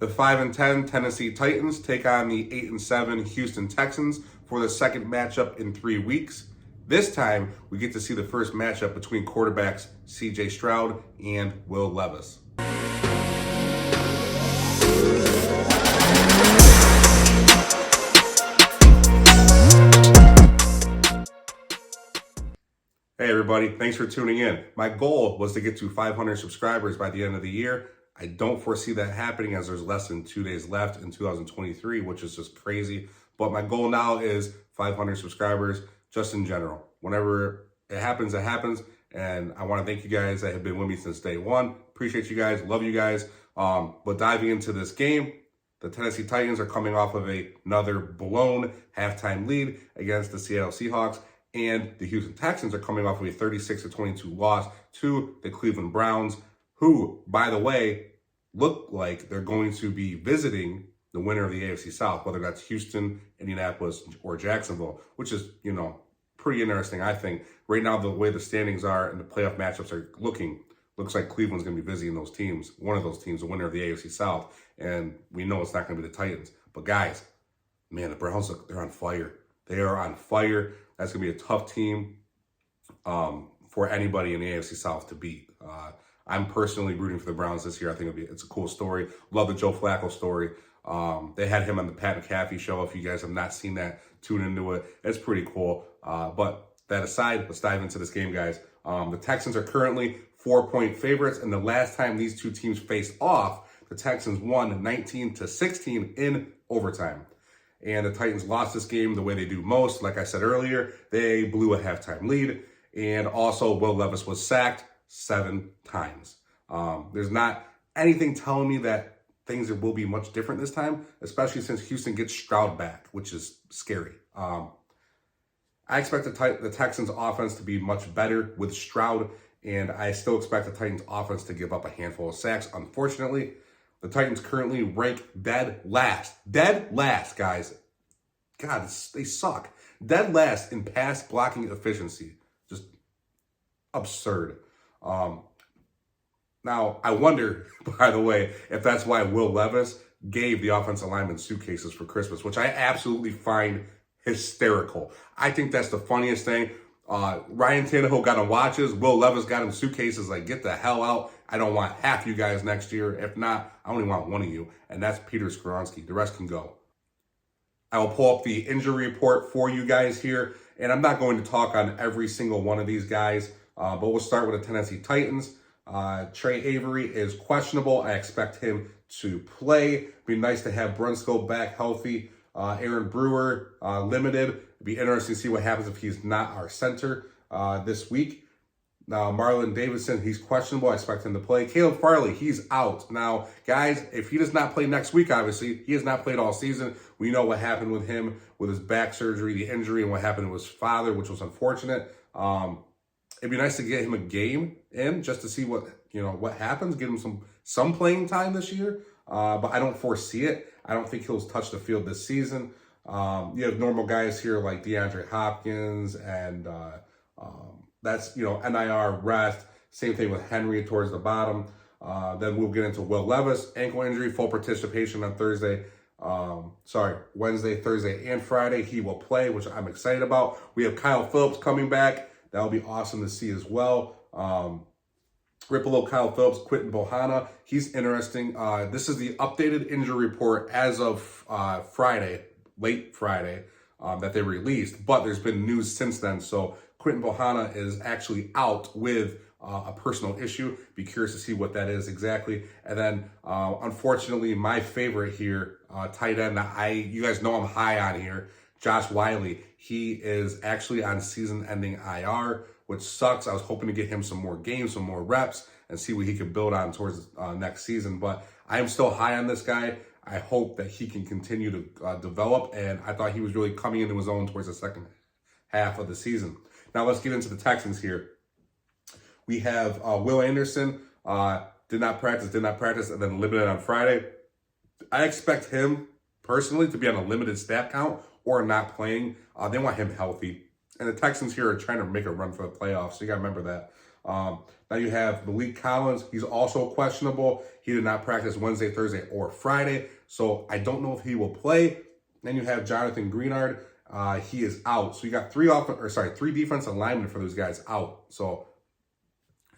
The 5-10 Tennessee Titans take on the 8-7 Houston Texans for the second matchup in 3 weeks. This time, we get to see the first matchup between quarterbacks CJ Stroud and Will Levis. Hey everybody, thanks for tuning in. My goal was to get to 500 subscribers by the end of the year. I don't foresee that happening as there's less than 2 days left in 2023, which is just crazy. But my goal now is 500 subscribers just in general. Whenever it happens, it happens. And I want to thank you guys that have been with me since day one. Appreciate you guys, love you guys. But diving into this game, the Tennessee Titans are coming off of another blown halftime lead against the Seattle Seahawks. And the Houston Texans are coming off of a 36-22 loss to the Cleveland Browns, who, by the way, look like they're going to be visiting the winner of the AFC South, whether that's Houston, Indianapolis, or Jacksonville, which is, pretty interesting, I think. Right now, the way the standings are and the playoff matchups are looks like Cleveland's going to be visiting those teams, one of those teams, the winner of the AFC South, and we know it's not going to be the Titans. But guys, man, the Browns, they're on fire. They are on fire. That's going to be a tough team for anybody in the AFC South to beat. I'm personally rooting for the Browns this year. I think it's a cool story. Love the Joe Flacco story. They had him on the Pat McAfee show. If you guys have not seen that, tune into it. It's pretty cool. But that aside, let's dive into this game, guys. The Texans are currently 4-point favorites, and the last time these two teams faced off, the Texans won 19-16 in overtime. And the Titans lost this game the way they do most. Like I said earlier, they blew a halftime lead. And also, Will Levis was sacked 7 times. There's not anything telling me that things will be much different this time, especially since Houston gets Stroud back, which is scary. I expect the Texans' offense to be much better with Stroud, and I still expect the Titans' offense to give up a handful of sacks. Unfortunately, the Titans currently rank dead last, guys. God, they suck. Dead last in pass blocking efficiency. Just absurd. Now, I wonder, by the way, if that's why Will Levis gave the offensive lineman suitcases for Christmas, which I absolutely find hysterical. I think that's the funniest thing. Ryan Tannehill got him watches. Will Levis got him suitcases. Like, get the hell out. I don't want half you guys next year. If not, I only want one of you, and that's Peter Skoronski. The rest can go. I will pull up the injury report for you guys here, and I'm not going to talk on every single one of these guys, but we'll start with the Tennessee Titans. Trey Avery is questionable. I expect him to play. Be nice to have Brunskill back healthy. Aaron Brewer, limited. It'd be interesting to see what happens if he's not our center this week. Now, Marlon Davidson, he's questionable. I expect him to play. Caleb Farley, he's out. Now, guys, if he does not play next week, obviously, he has not played all season. We know what happened with him with his back surgery, the injury, and what happened to his father, which was unfortunate. It'd be nice to get him a game in just to see what happens, give him some playing time this year. But I don't foresee it. I don't think he'll touch the field this season. You have normal guys here like DeAndre Hopkins and that's, NIR rest. Same thing with Henry towards the bottom. Then we'll get into Will Levis, ankle injury, full participation on Wednesday, Thursday, and Friday. He will play, which I'm excited about. We have Kyle Phillips coming back. That'll be awesome to see as well. Ripolo, Kyle Phillips, Quentin Bohanna. He's interesting. This is the updated injury report as of Friday, late Friday, that they released. But there's been news since then. So Quentin Bohanna is actually out with a personal issue. Be curious to see what that is exactly. And then, unfortunately, my favorite here, tight end, you guys know I'm high on here, Josh Wiley. He is actually on season-ending IR, which sucks. I was hoping to get him some more games, some more reps, and see what he could build on towards next season. But I am still high on this guy. I hope that he can continue to develop, and I thought he was really coming into his own towards the second half of the season. Now let's get into the Texans here. We have Will Anderson, did not practice, and then limited on Friday. I expect him, personally, to be on a limited snap count or not playing. They want him healthy. And the Texans here are trying to make a run for the playoffs, so you got to remember that. Now you have Malik Collins. He's also questionable. He did not practice Wednesday, Thursday, or Friday, so I don't know if he will play. Then you have Jonathan Greenard. He is out. So you got three defensive linemen for those guys out. So,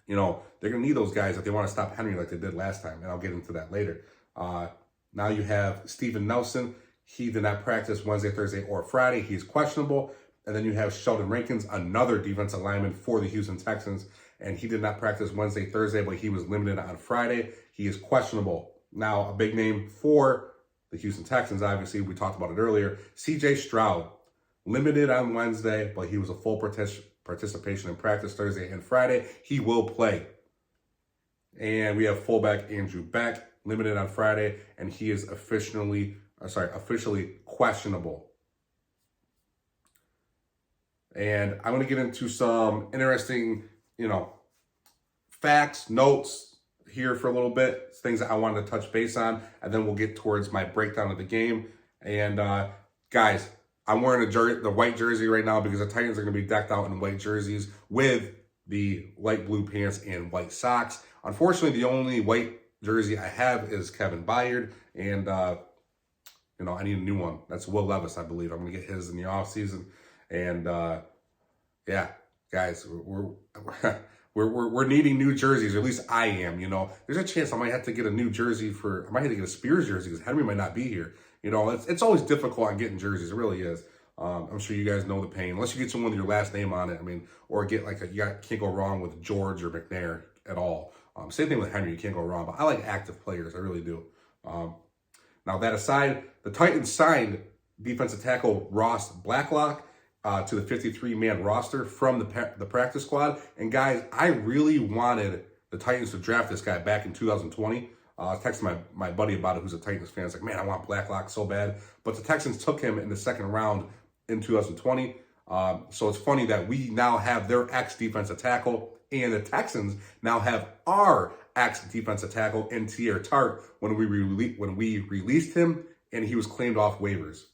they're going to need those guys if they want to stop Henry like they did last time, and I'll get into that later. Now you have Steven Nelson. He did not practice Wednesday, Thursday, or Friday. He's questionable. And then you have Sheldon Rankins, another defensive lineman for the Houston Texans. And he did not practice Wednesday, Thursday, but he was limited on Friday. He is questionable. Now, a big name for the Houston Texans, obviously, we talked about it earlier, C.J. Stroud, limited on Wednesday, but he was a full participation in practice Thursday and Friday. He will play. And we have fullback Andrew Beck, limited on Friday, and he is officially questionable. And I'm going to get into some interesting, facts, notes here for a little bit, things that I wanted to touch base on, and then we'll get towards my breakdown of the game. And guys, I'm wearing the white jersey right now because the Titans are going to be decked out in white jerseys with the light blue pants and white socks. Unfortunately, the only white jersey I have is Kevin Byard, and I need a new one. That's Will Levis, I believe. I'm going to get his in the offseason. And yeah, guys, we're needing new jerseys, or at least I am. There's a chance I might have to get a new jersey I might have to get a Spears jersey because Henry might not be here. It's always difficult on getting jerseys. It really is. I'm sure you guys know the pain. Unless you get someone with your last name on it, or get can't go wrong with George or McNair at all. Same thing with Henry, you can't go wrong. But I like active players, I really do. Now that aside, the Titans signed defensive tackle Roth Blacklock to the 53-man roster from the practice squad. And guys, I really wanted the Titans to draft this guy back in 2020. I was texting my buddy about it, who's a Titans fan. It's like, man, I want Blacklock so bad. But the Texans took him in the second round in 2020. So it's funny that we now have their ex-defensive tackle, and the Texans now have our ex-defensive tackle in Tier Tart when we released him, and he was claimed off waivers.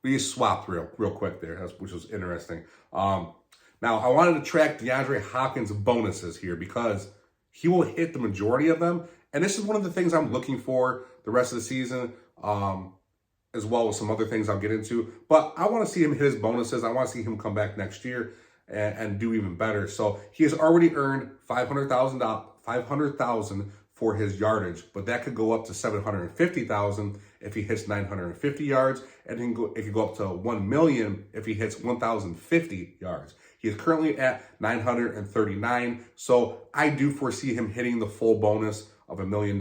We just swapped real quick there, which was interesting. Now, I wanted to track DeAndre Hopkins' bonuses here because he will hit the majority of them. And this is one of the things I'm looking for the rest of the season, as well as some other things I'll get into. But I want to see him hit his bonuses. I want to see him come back next year and do even better. So he has already earned $500,000 for his yardage, but that could go up to $750,000 if he hits 950 yards, and it could go up to $1 million if he hits 1,050 yards. He is currently at 939, so I do foresee him hitting the full bonus of $1 million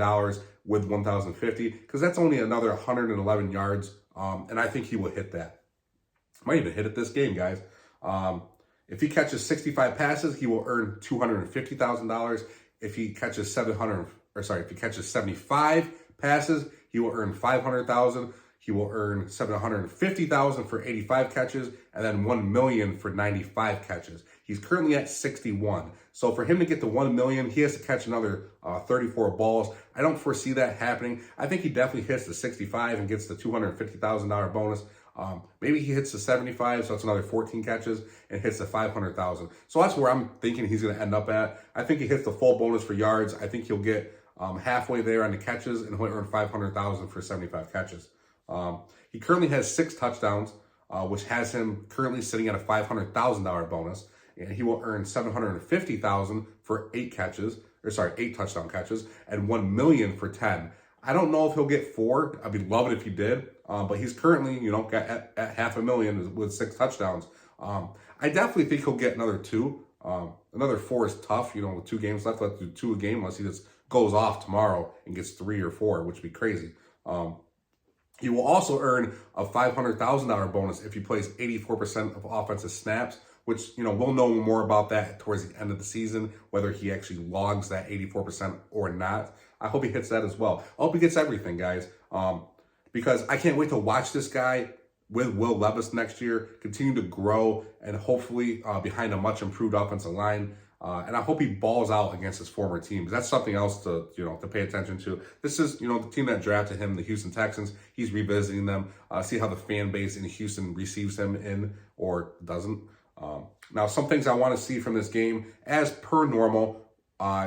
with 1,050, because that's only another 111 yards, and I think he will hit that. Might even hit it this game, guys. If he catches 65 passes, he will earn $250,000. If he catches 75 passes, he will earn $500,000. He will earn $750,000 for 85 catches, and then $1 million for 95 catches. He's currently at 61. So for him to get to $1 million, he has to catch another 34 balls. I don't foresee that happening. I think he definitely hits the 65 and gets the $250,000 bonus. Maybe he hits the 75, so that's another 14 catches, and hits the 500,000. So that's where I'm thinking he's going to end up at. I think he hits the full bonus for yards. I think he'll get halfway there on the catches, and he'll earn $500,000 for 75 catches. He currently has 6 touchdowns, which has him currently sitting at a $500,000 bonus, and he will earn $750,000 for 8 touchdown catches, and $1 million for 10. I don't know if he'll get 4. I'd be loving if he did, but he's currently, at $500,000 with 6 touchdowns. I definitely think he'll get another 2. Another 4 is tough, with 2 games left. Let's do 2 a game unless he just goes off tomorrow and gets 3 or 4, which would be crazy. He will also earn a $500,000 bonus if he plays 84% of offensive snaps, which, we'll know more about that towards the end of the season, whether he actually logs that 84% or not. I hope he hits that as well. I hope he gets everything, guys, because I can't wait to watch this guy with Will Levis next year continue to grow, and hopefully behind a much improved offensive line. And I hope he balls out against his former team. That's something else to pay attention to. This is, the team that drafted him, the Houston Texans. He's revisiting them, see how the fan base in Houston receives him in or doesn't. Now, some things I want to see from this game, as per normal,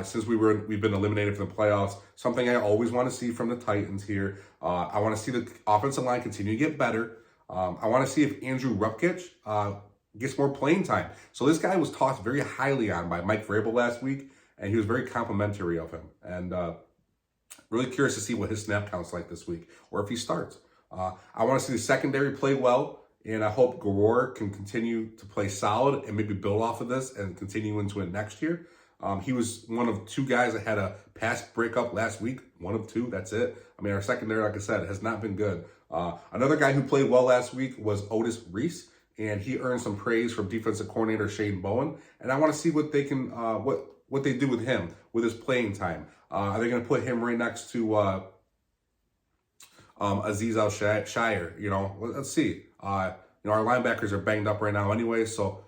since we've been eliminated from the playoffs, something I always want to see from the Titans here. I want to see the offensive line continue to get better. I want to see if Andrew Rupkich gets more playing time. So this guy was talked very highly on by Mike Vrabel last week, and he was very complimentary of him. And really curious to see what his snap count's like this week, or if he starts. I want to see the secondary play well, and I hope Garor can continue to play solid and maybe build off of this and continue into it next year. He was one of two guys that had a pass breakup last week. One of two, that's it. I mean, our secondary, like I said, has not been good. Another guy who played well last week was Otis Reese, and he earned some praise from defensive coordinator Shane Bowen. And I want to see what they can, what they do with him, with his playing time. Are they going to put him right next to Aziz Al-Shire? Let's see. Our linebackers are banged up right now anyway, so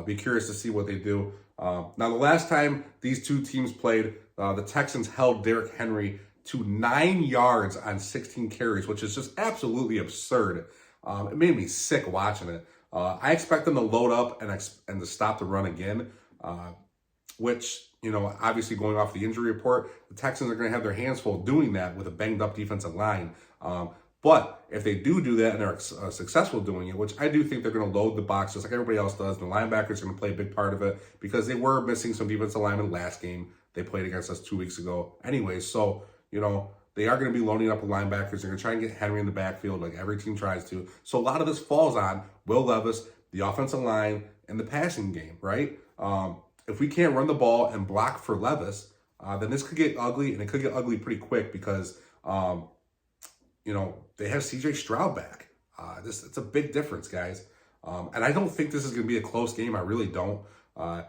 be curious to see what they do. Now, the last time these two teams played, the Texans held Derrick Henry to 9 yards on 16 carries, which is just absolutely absurd. It made me sick watching it. I expect them to load up and to stop the run again, which, obviously going off the injury report, the Texans are going to have their hands full doing that with a banged up defensive line. But if they do that and are successful doing it, which I do think they're going to load the box just like everybody else does, the linebackers are going to play a big part of it because they were missing some defensive linemen last game. They played against us 2 weeks ago anyway. So, they are going to be loading up with linebackers. They're going to try and get Henry in the backfield like every team tries to. So a lot of this falls on Will Levis, the offensive line, and the passing game, right? If we can't run the ball and block for Levis, then this could get ugly, and it could get ugly pretty quick because, they have CJ Stroud back. It's a big difference, guys. And I don't think this is going to be a close game. I really don't. I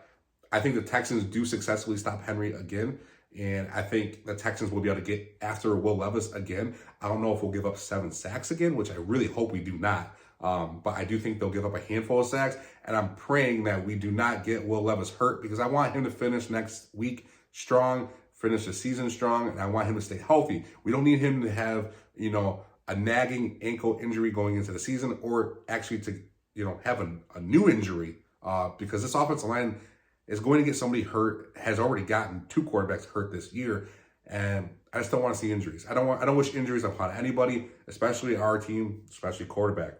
think the Texans do successfully stop Henry again, and I think the Texans will be able to get after Will Levis again. I don't know if we'll give up 7 sacks again, which I really hope we do not. But I do think they'll give up a handful of sacks, and I'm praying that we do not get Will Levis hurt because I want him to finish next week strong, finish the season strong, and I want him to stay healthy. We don't need him to have, a nagging ankle injury going into the season, or actually to, have a new injury, because this offensive line is going to get somebody hurt, has already gotten 2 quarterbacks hurt this year, and I just don't want to see injuries. I don't wish injuries upon anybody, especially our team, especially quarterback.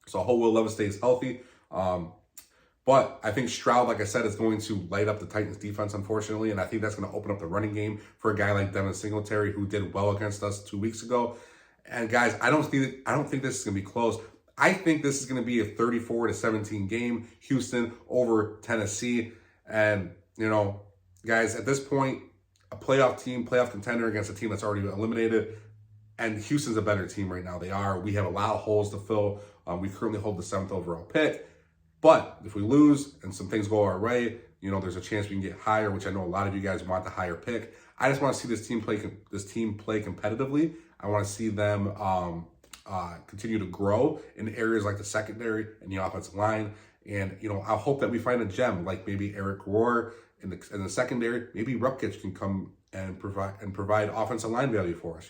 So I hope Will Levis stays healthy. But I think Stroud, like I said, is going to light up the Titans defense, unfortunately, and I think that's going to open up the running game for a guy like Devin Singletary, who did well against us 2 weeks ago. And guys, I don't think this is going to be close. I think this is going to be a 34-17 game, Houston over Tennessee. And, guys, at this point, a playoff contender against a team that's already eliminated. And Houston's a better team right now. They are. We have a lot of holes to fill. We currently hold the 7th overall pick. But if we lose and some things go our way, there's a chance we can get higher, which I know a lot of you guys want the higher pick. I just want to see this team play competitively. I want to see them continue to grow in areas like the secondary and the offensive line. And, I hope that we find a gem like maybe Eric Rohr in the secondary. Maybe Rupkich can come and provide offensive line value for us,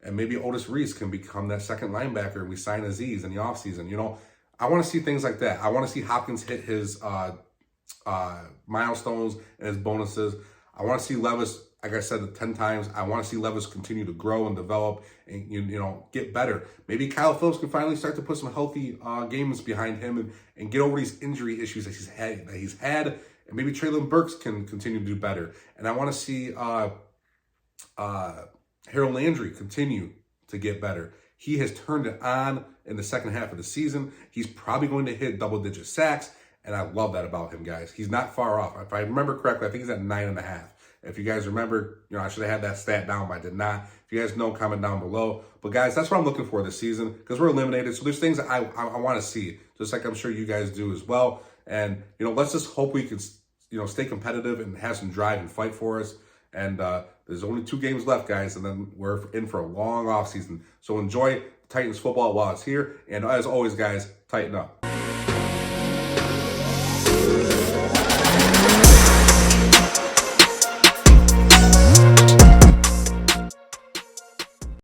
and maybe Otis Reese can become that second linebacker and we sign Aziz in the offseason. I want to see things like that. I want to see Hopkins hit his milestones and his bonuses. I want to see Levis, like I said 10 times, I want to see Levis continue to grow and develop and, get better. Maybe Kyle Phillips can finally start to put some healthy games behind him and get over these injury issues that he's had. And maybe Treylon Burks can continue to do better. And I want to see Harold Landry continue to get better. He has turned it on in the second half of the season. He's probably going to hit double-digit sacks, and I love that about him, guys. He's not far off. If I remember correctly, I think he's at 9.5. If you guys remember, I should have had that stat down, but I did not. If you guys know, comment down below. But, guys, that's what I'm looking for this season because we're eliminated. So there's things that I want to see, just like I'm sure you guys do as well. And, let's just hope we can, stay competitive and have some drive and fight for us. And there's only 2 games left, guys, and then we're in for a long offseason. So enjoy Titans football while it's here. And as always, guys, tighten up.